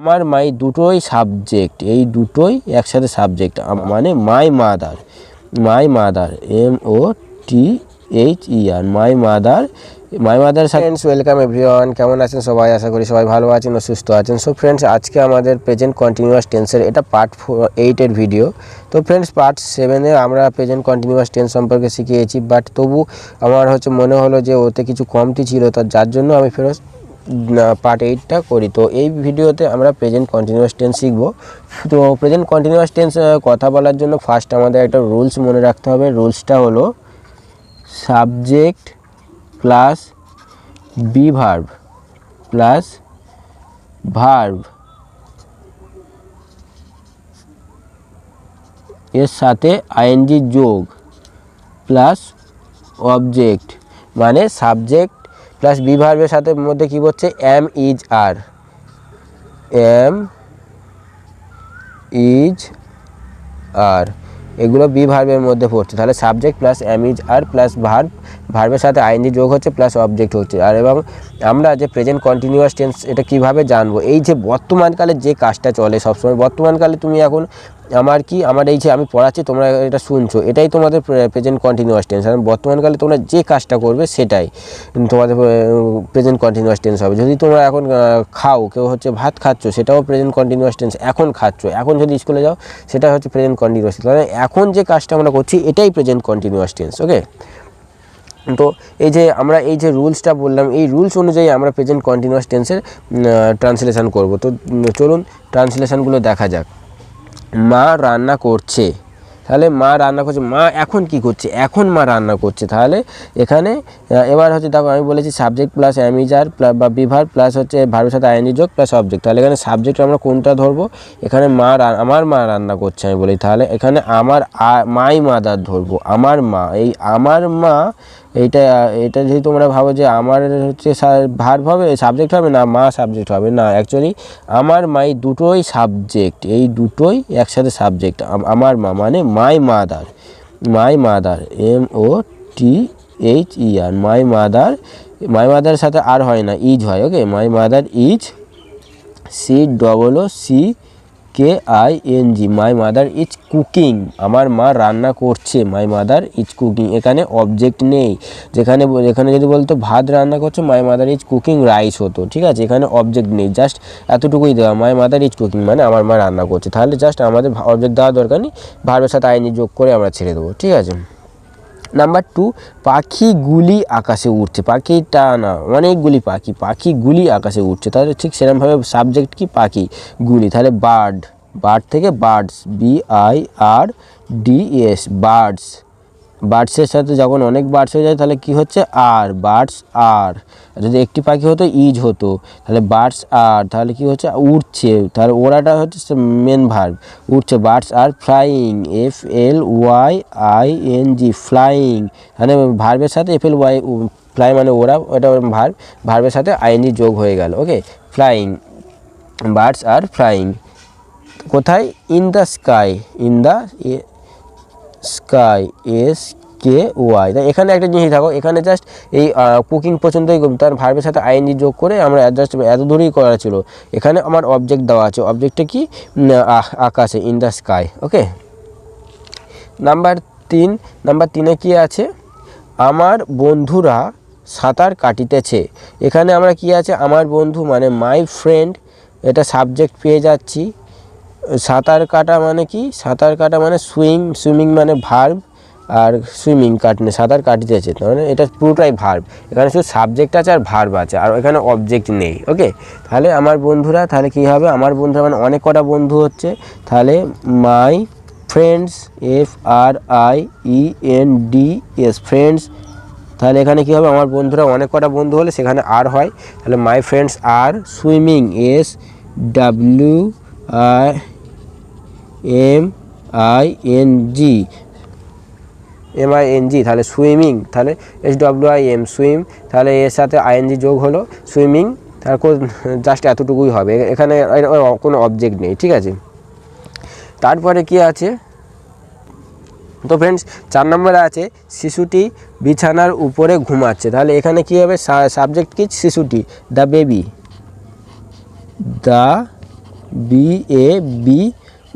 আমার মাই দুটোই সাবজেক্ট, এই দুটোই একসাথে সাবজেক্ট, মানে my mother, my mother MOTHER, my mother, my mother. Friends, welcome everyone. কেমন আছেন সবাই? আশা করি সবাই ভালো আছেন ও সুস্থ আছেন। সো ফ্রেন্ডস, আজকে আমাদের প্রেজেন্ট কন্টিনিউয়াস টেন্সের এটা পার্ট 8 ভিডিও। তো ফ্রেন্ডস, পার্ট 7 আমরা প্রেজেন্ট কন্টিনিউয়াস টেন্স সম্পর্কে শিখিয়েছি, বাট তবু আমার মনে হলো যে ওতে কিছু কমতি ছিল, যার জন্য আমি ফেরত পার্ট 8টা করি। তো এই ভিডিওতে আমরা প্রেজেন্ট কন্টিনিউয়াস টেন্স শিখব। তো প্রেজেন্ট কন্টিনিউয়াস টেন্স কথা বলার জন্য ফার্স্ট আমাদের একটা রুলস মনে রাখতে হবে। রুলসটা হলো subject plus be verb plus verb এর সাথে আইএনজি যোগ প্লাস অবজেক্ট, মানে সাবজেক্ট প্লাস বি ভার্বের সাথে মধ্যে কী হচ্ছে am is are, am is are, এগুলো বি ভার্বের মধ্যে পড়ছে। তাহলে subject plus am is are plus verb, ভার্বের সাথে আইএনজি যোগ হচ্ছে প্লাস অবজেক্ট হচ্ছে। আর এবং আমরা যে প্রেজেন্ট কন্টিনিউয়াস টেন্স এটা কিভাবে জানবো, এই যে বর্তমানকালে যে কাজটা চলে সবসময়, বর্তমানকালে তুমি এখন আমার এই যে আমি পড়াচ্ছি তোমরা এটা শুনছো, এটাই তোমাদের প্রেজেন্ট কন্টিনিউয়াস টেন্স। আর বর্তমানকালে তোমরা যে কাজটা করবে সেটাই তোমাদের প্রেজেন্ট কন্টিনিউয়াস টেন্স হবে। যদি তোমরা এখন খাও, কেউ ভাত খাচ্ছ, সেটাও প্রেজেন্ট কন্টিনিউয়াস টেন্স। এখন খাচ্ছ, এখন যদি স্কুলে যাও, সেটা হচ্ছে প্রেজেন্ট কন্টিনিউয়াস টেন্স। মানে এখন যে কাজটা আমরা করছি এটাই প্রেজেন্ট কন্টিনিউয়াস টেন্স। ওকে, তো এই যে আমরা এই যে রুলসটা বললাম, এই রুলস অনুযায়ী আমরা প্রেজেন্ট কন্টিনিউয়াস টেন্সের ট্রান্সলেশন করব। তো চলুন ট্রান্সলেশনগুলো দেখা যাক। মা রান্না করছে, তাহলে মা রান্না করছে, মা এখন কি করছে? এখন মা রান্না করছে। তাহলে এখানে এবার দেখো আমি বলেছি সাবজেক্ট প্লাস এম ইজ আর বা বি ভার্ব প্লাস ভার্বের সাথে আইএনজি যোগ প্লাস অবজেক্ট। তাহলে এখানে সাবজেক্ট আমরা কোনটা ধরবো? এখানে আমার মা রান্না করছে আমি বলি, তাহলে এখানে মাই মাদার ধরবো, আমার মা। এই আমার মা এটা যদি তোমরা ভাবো যে আমার ভার্ব হবে, সাবজেক্ট হবে না, মা সাবজেক্ট হবে না, অ্যাকচুয়ালি আমার মাই দুটোই সাবজেক্ট, এই দুটোই একসাথে সাবজেক্ট। আমার মা মানে my mother, my mother MOTHER, my mother. My মাদারের সাথে আর হয় না, ইজ হয়। Okay, my mother is COOKING, my mother is cooking, আমার মা রান্না করছে, মাই মাদার ইজ কুকিং। এখানে অবজেক্ট নেই, এখানে যদি বলতো ভাত রান্না করছে, my mother is cooking rice হতো, ঠিক আছে। এখানে অবজেক্ট নেই, জাস্ট এতটুকুই দেওয়া, মাই মাদার ইজ কুকিং মানে আমার মা রান্না করছে। তাহলে জাস্ট আমাদের অবজেক্ট দেওয়ার দরকার নেই, ভার্বের সাথে আইএনজি যোগ করে আমরা ছেড়ে দেবো, ঠিক আছে। নাম্বার 2, পাখিগুলি আকাশে উঠছে, পাখিটা না, অনেকগুলি পাখি, পাখিগুলি আকাশে উঠছে। তাহলে ঠিক সেরকমভাবে সাবজেক্ট কি? পাখিগুলি। তাহলে বার্ড থেকে বার্ডস, BIRDS, বার্ডস। বার্ডসের সাথে যখন অনেক বার্ডস হয়ে যায় তাহলে কি হচ্ছে? আর, বার্ডস আর। যদি একটি পাখি হতো ইজ হতো, তাহলে বার্ডস আর, তাহলে কি হচ্ছে? উড়ছে, তাহলে ওড়াটা হচ্ছে মেন ভার্ব, উড়ছে। Birds are flying, FLYING, flying. তাহলে ভার্বের সাথে FLY, ফ্লাই মানে ওড়া, ওটা ভার্বের সাথে আইএনজি যোগ হয়ে গেল। ওকে, ফ্লাইং, বার্ডস আর ফ্লাইং। কোথায়? In the sky, in the sky, SKY। তাই এখানে একটা জিনিস থাকো, এখানে জাস্ট এই কুকিং পর্যন্তই, তার ভার্বের সাথে আইএনজি যোগ করে আমরা জাস্ট এত দূরেই করা ছিল। এখানে আমার অবজেক্ট দেওয়া আছে, অবজেক্টটা কি? আকাশে, in the sky. Okay, number 3 কি আছে? আমার বন্ধুরা সাঁতার কাটিতেছে। এখানে আমরা কি আছে? আমার বন্ধু মানে মাই ফ্রেন্ড, এটা সাবজেক্ট পেয়ে যাচ্ছি। সাঁতার কাটা মানে কি? সাঁতার কাটা মানে সুইমিং মানে ভার্ব, আর সুইমিং কাটনে সাঁতার কাটিতেছে, মানে এটা পুরোটাই ভার্ব। এখানে শুধু সাবজেক্ট আছে আর ভার্ব আছে, আর এখানে অবজেক্ট নেই। ওকে, তাহলে আমার বন্ধুরা, তাহলে কী হবে? আমার বন্ধুরা মানে অনেক কটা বন্ধু হচ্ছে, তাহলে মাই ফ্রেন্ডস, FRIENDS, ফ্রেন্ডস। তাহলে এখানে কী হবে? আমার বন্ধুরা অনেক কটা বন্ধু হলে সেখানে আর হয়, তাহলে my friends R swimming, SWIMING, তাহলে সুইমিং, তাহলে SWIM, সুইম। তাহলে এর সাথে আইএনজি যোগ হলো সুইমিং, তাহলে জাস্ট এতটুকুই হবে, এখানে কোনো অবজেক্ট নেই, ঠিক আছে। তারপরে কি আছে? তো ফ্রেন্ডস, 4 নম্বরে আছে শিশুটি বিছানার উপরে ঘুমাচ্ছে। তাহলে এখানে কী হবে? সাবজেক্ট কি? শিশুটি, the baby, B A B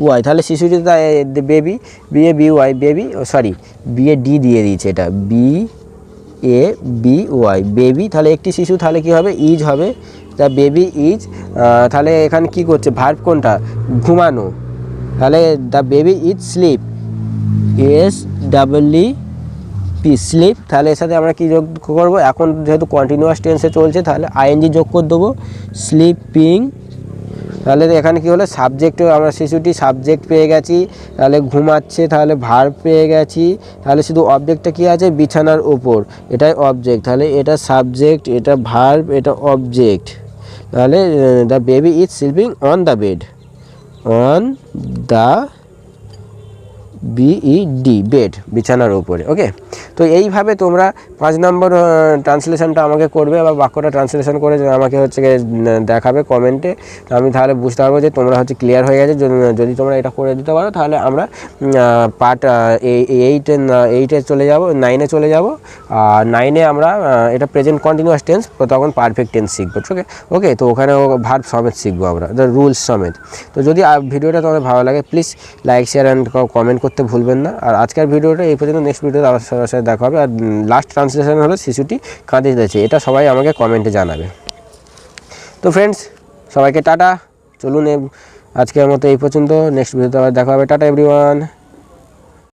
Y, তাহলে শিশুটি baby, B A B Y baby, sorry B A D দিয়ে দিয়েছে, এটা B A B Y baby, তাহলে একটি শিশু, তাহলে কি হবে ইজ হবে, দ্য বেবি ইজ, তাহলে এখানে কি করছে ভার্ব কোনটা ঘুমানো, তাহলে the baby is sleep, S double P sleep, তাহলে এর সাথে আমরা কি যোগ করবো, এখন যেহেতু কন্টিনিউয়াস টেন্সে চলছে তাহলে আইএনজি যোগ করে দেবো, স্লিপিং, তাহলে এখানে কি হলো সাবজেক্ট, আমরা শিশুটি সাবজেক্ট পেয়ে গেছি, তাহলে ঘুমাচ্ছে, তাহলে ভার্ব পেয়ে গেছি, তাহলে শুধু অবজেক্টটা কি আছে বিছানার ওপর, এটাই অবজেক্ট, তাহলে এটা সাবজেক্ট, এটা ভার্ব, এটা অবজেক্ট, তাহলে the baby is sleeping on the bed, on the BED bed, বিছানার উপরে। ওকে, তো এইভাবে তোমরা 5 নম্বর ট্রান্সলেশনটা আমাকে করবে বা বাক্যটা ট্রান্সলেশন করে আমাকে হচ্ছে দেখাবে কমেন্টে, আমি তাহলে বুঝতে পারবো যে তোমরা হচ্ছে ক্লিয়ার হয়ে গেছে। যদি তোমরা এটা করে দিতে পারো তাহলে আমরা পার্ট 8-এ চলে যাব, 9-এ চলে যাব, আর 9-এ আমরা এটা প্রেজেন্ট কন্টিনিউয়াস টেন্স, তখন পারফেক্ট টেন্স শিখবো। ওকে ওকে, তো ওখানে ভার্ব সমেত শিখবো আমরা, রুলস সমেত। তো যদি ভিডিওটা তোমাদের ভালো লাগে please like share and comment করতে ভুলবেন না। আর আজকের ভিডিওটা এই পর্যন্ত, নেক্সট ভিডিওতে আমার সাথে দেখা হবে। আর লাস্ট ট্রান্সলেশন হলো শিশুটি কাঁদে দিয়েছে, এটা সবাই আমাকে কমেন্টে জানাবে। তো ফ্রেন্ডস সবাইকে টাটা, চলুন আজকের মতো এই পর্যন্ত, নেক্সট ভিডিওতে আবার দেখা হবে, টাটা এভরিওয়ান।